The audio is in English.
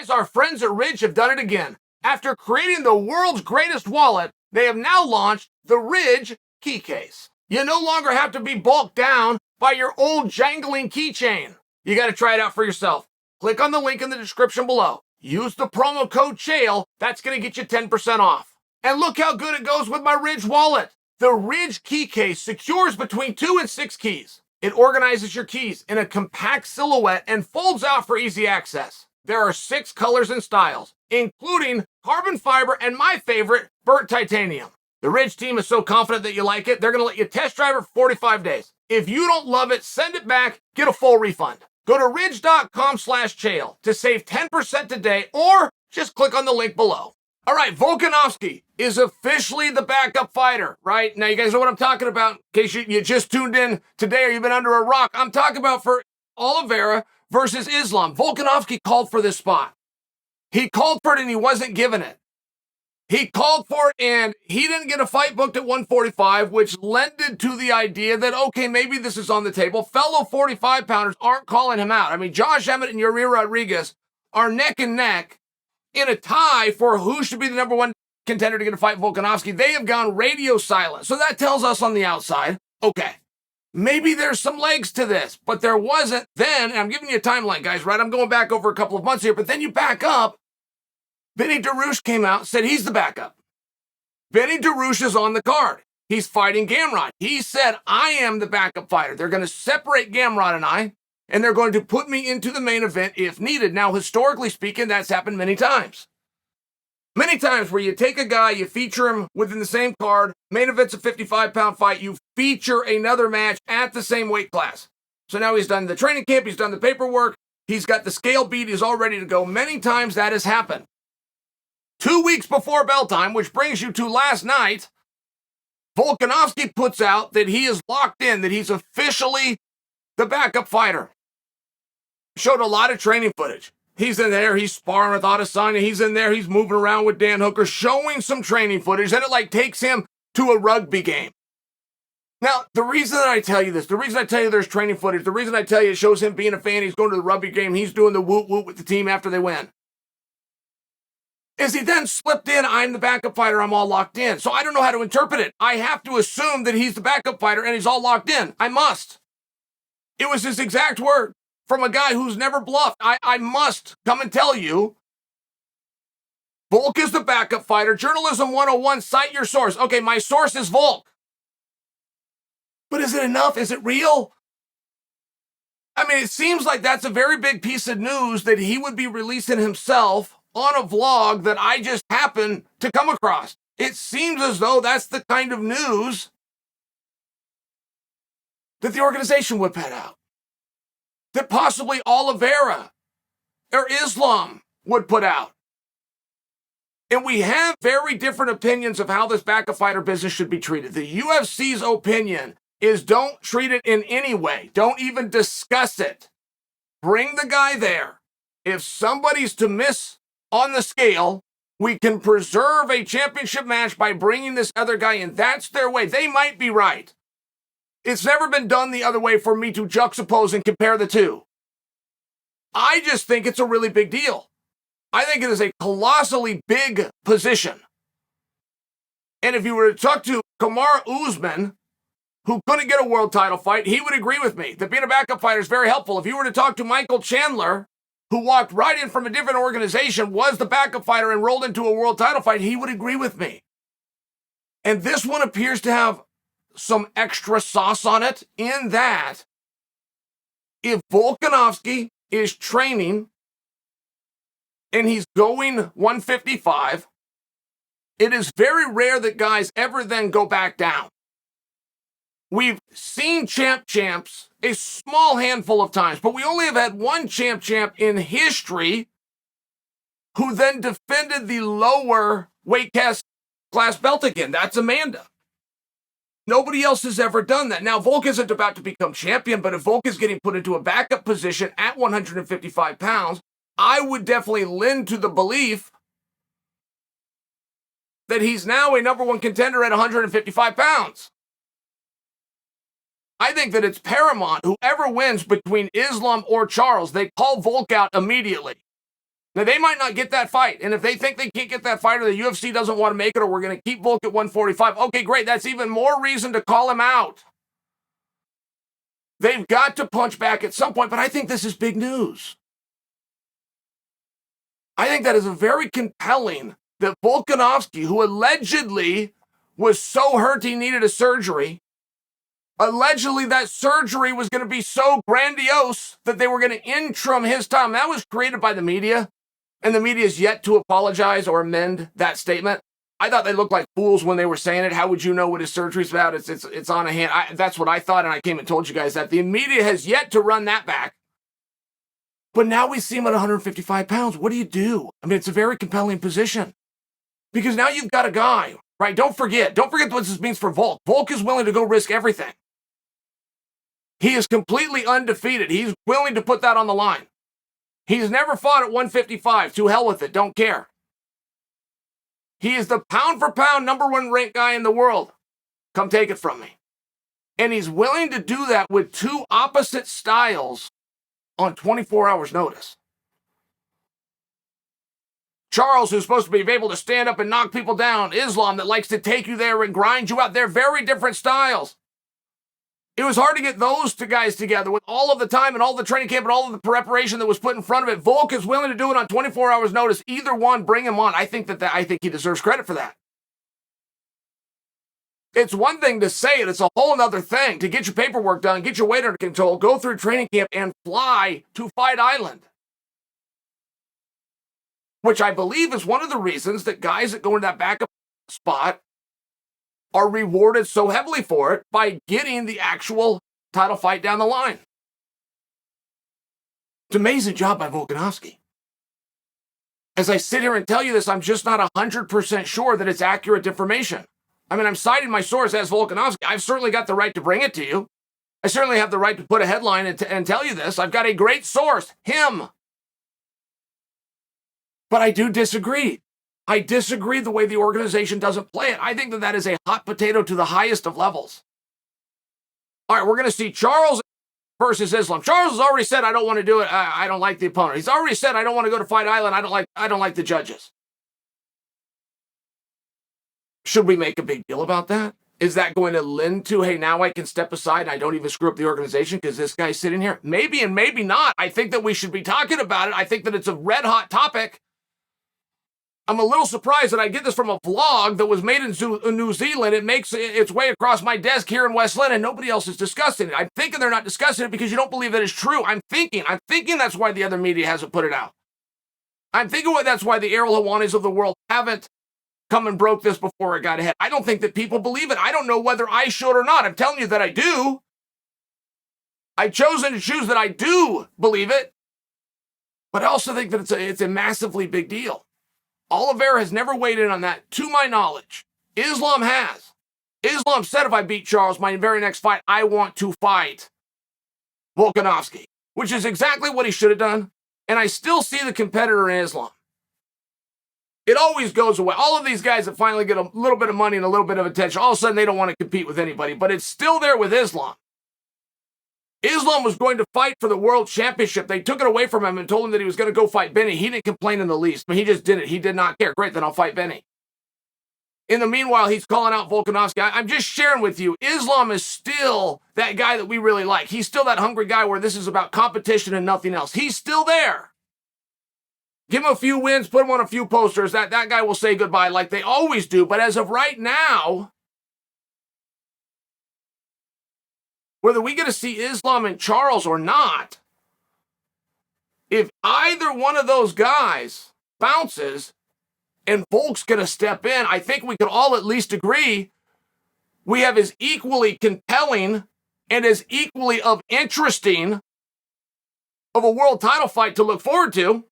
Guys, our friends at Ridge have done it again. After creating the world's greatest wallet, they have now launched the Ridge key case. You no longer have to be bulked down by your old jangling keychain. You got to try it out for yourself. Click on the link in the description below. Use the promo code Chael. That's going to get you 10% off. And look how good it goes with my Ridge wallet. The Ridge key case secures between 2 and 6 keys. It organizes your keys in a compact silhouette and folds out for easy access. There are 6 colors and styles, including carbon fiber and my favorite, burnt titanium. The Ridge team is so confident that you like it, they're going to let you test drive it for 45 days. If you don't love it, send it back, get a full refund. Go to ridge.com/Chael to save 10% today, or just click on the link below. All right, Volkanovski is officially the backup fighter, right? Now, you guys know what I'm talking about. In case you just tuned in today or you've been under a rock, I'm talking about for Oliveira versus Islam. Volkanovski called for this spot. He called for it and he wasn't given it. He called for it and he didn't get a fight booked at 145, which lended to the idea that, okay, maybe this is on the table. Fellow 45-pounders aren't calling him out. I mean, Josh Emmett and Yuri Rodriguez are neck and neck in a tie for who should be the number 1 contender to get a fight Volkanovski. They have gone radio silent. So that tells us on the outside, okay, maybe there's some legs to this, but there wasn't then. And I'm giving you a timeline, guys, right? I'm going back over a couple of months here, but then you back up. Benny Dariush came out and said he's the backup. Benny Dariush is on the card. He's fighting Gamrot. He said, I am the backup fighter. They're going to separate Gamrot and they're going to put me into the main event if needed. Now, historically speaking, that's happened many times. Many times where you take a guy, you feature him within the same card, main event's a 55-pound fight, you feature another match at the same weight class. So now he's done the training camp, he's done the paperwork, he's got the scale beat, he's all ready to go. Many times that has happened. 2 weeks before bell time, which brings you to last night, Volkanovski puts out that he is locked in, that he's officially the backup fighter. Showed a lot of training footage. He's in there, he's sparring with Adesanya, he's in there, he's moving around with Dan Hooker, showing some training footage, and it takes him to a rugby game. Now, the reason that I tell you this, the reason I tell you there's training footage, the reason I tell you it shows him being a fan, he's going to the rugby game, he's doing the woot-woot with the team after they win, is he then slipped in, I'm the backup fighter, I'm all locked in. So I don't know how to interpret it. I have to assume that he's the backup fighter and he's all locked in. I must. It was his exact word from a guy who's never bluffed. I must come and tell you, Volk is the backup fighter. Journalism 101, cite your source. Okay, my source is Volk. But is it enough? Is it real? I mean, it seems like that's a very big piece of news that he would be releasing himself on a vlog that I just happened to come across. It seems as though that's the kind of news that the organization would put out. That possibly Oliveira or Islam would put out. And we have very different opinions of how this backup fighter business should be treated. The UFC's opinion is don't treat it in any way. Don't even discuss it. Bring the guy there. If somebody's to miss on the scale, we can preserve a championship match by bringing this other guy in. That's their way. They might be right. It's never been done the other way for me to juxtapose and compare the two. I just think it's a really big deal. I think it is a colossally big position. And if you were to talk to Kamaru Usman, who couldn't get a world title fight, he would agree with me that being a backup fighter is very helpful. If you were to talk to Michael Chandler, who walked right in from a different organization, was the backup fighter and rolled into a world title fight, he would agree with me. And this one appears to have some extra sauce on it in that if Volkanovski is training and he's going 155, it is very rare that guys ever then go back down. We've seen champs a small handful of times, but we only have had one champ in history who then defended the lower weight class belt again. That's Amanda. Nobody else has ever done that. Now, Volk isn't about to become champion, but if Volk is getting put into a backup position at 155 pounds, I would definitely lend to the belief that he's now a number 1 contender at 155 pounds. I think that it's paramount. Whoever wins between Islam or Charles, they call Volk out immediately. Now, they might not get that fight, and if they think they can't get that fight or the UFC doesn't want to make it or we're going to keep Volk at 145, okay, great. That's even more reason to call him out. They've got to punch back at some point, but I think this is big news. I think that is very compelling that Volkanovski, who allegedly was so hurt he needed a surgery, allegedly that surgery was going to be so grandiose that they were going to interim his time. That was created by the media, and the media is yet to apologize or amend that statement. I thought they looked like fools when they were saying it. How would you know what his surgery's about? It's on a hand. That's what I thought, and I came and told you guys that. The media has yet to run that back. But now we see him at 155 pounds. What do you do? I mean, it's a very compelling position. Because now you've got a guy, right? Don't forget what this means for Volk. Volk is willing to go risk everything. He is completely undefeated. He's willing to put that on the line. He's never fought at 155. To hell with it. Don't care. He is the pound-for-pound #1 ranked guy in the world. Come take it from me. And he's willing to do that with two opposite styles on 24 hours notice. Charles, who's supposed to be able to stand up and knock people down. Islam, that likes to take you there and grind you out. They're very different styles. It was hard to get those two guys together with all of the time and all the training camp and all of the preparation that was put in front of it. Volk is willing to do it on 24 hours notice. Either one, bring him on. I think he deserves credit for that. It's one thing to say it. It's a whole other thing to get your paperwork done, get your weight under control, go through training camp, and fly to Fight Island. Which I believe is one of the reasons that guys that go into that backup spot are rewarded so heavily for it by getting the actual title fight down the line. It's an amazing job by Volkanovski. As I sit here and tell you this, I'm just not 100% sure that it's accurate information. I mean, I'm citing my source as Volkanovski. I've certainly got the right to bring it to you. I certainly have the right to put a headline and tell you this. I've got a great source, him. But I do disagree. I disagree the way the organization doesn't play it. I think that is a hot potato to the highest of levels. All right, we're going to see Charles versus Islam. Charles has already said, I don't want to do it. I don't like the opponent. He's already said, I don't want to go to Fight Island. I don't like the judges. Should we make a big deal about that? Is that going to lend to, hey, now I can step aside and I don't even screw up the organization because this guy's sitting here? Maybe and maybe not. I think that we should be talking about it. I think that it's a red hot topic. I'm a little surprised that I get this from a vlog that was made in New Zealand. It makes its way across my desk here in West Lynn, and nobody else is discussing it. I'm thinking they're not discussing it because you don't believe that it's true. I'm thinking that's why the other media hasn't put it out. I'm thinking that's why the Errol Hawanis of the world haven't come and broke this before it got ahead. I don't think that people believe it. I don't know whether I should or not. I'm telling you that I do. I've chosen to choose that I do believe it, but I also think that it's a massively big deal. Oliveira has never weighed in on that, to my knowledge. Islam has. Islam said if I beat Charles, my very next fight, I want to fight Volkanovski, which is exactly what he should have done. And I still see the competitor in Islam. It always goes away. All of these guys that finally get a little bit of money and a little bit of attention, all of a sudden they don't want to compete with anybody, but it's still there with Islam. Islam was going to fight for the world championship. They took it away from him and told him that he was going to go fight Benny. He didn't complain in the least, but he just did it. He did not care. Great, then I'll fight Benny. In the meanwhile, he's calling out Volkanovski. I'm just sharing with you, Islam is still that guy that we really like. He's still that hungry guy where this is about competition and nothing else. He's still there. Give him a few wins, put him on a few posters. That guy will say goodbye like they always do. But as of right now, whether we get to see Islam and Charles or not, if either one of those guys bounces and Volk's going to step in, I think we could all at least agree we have as equally compelling and as equally of interesting of a world title fight to look forward to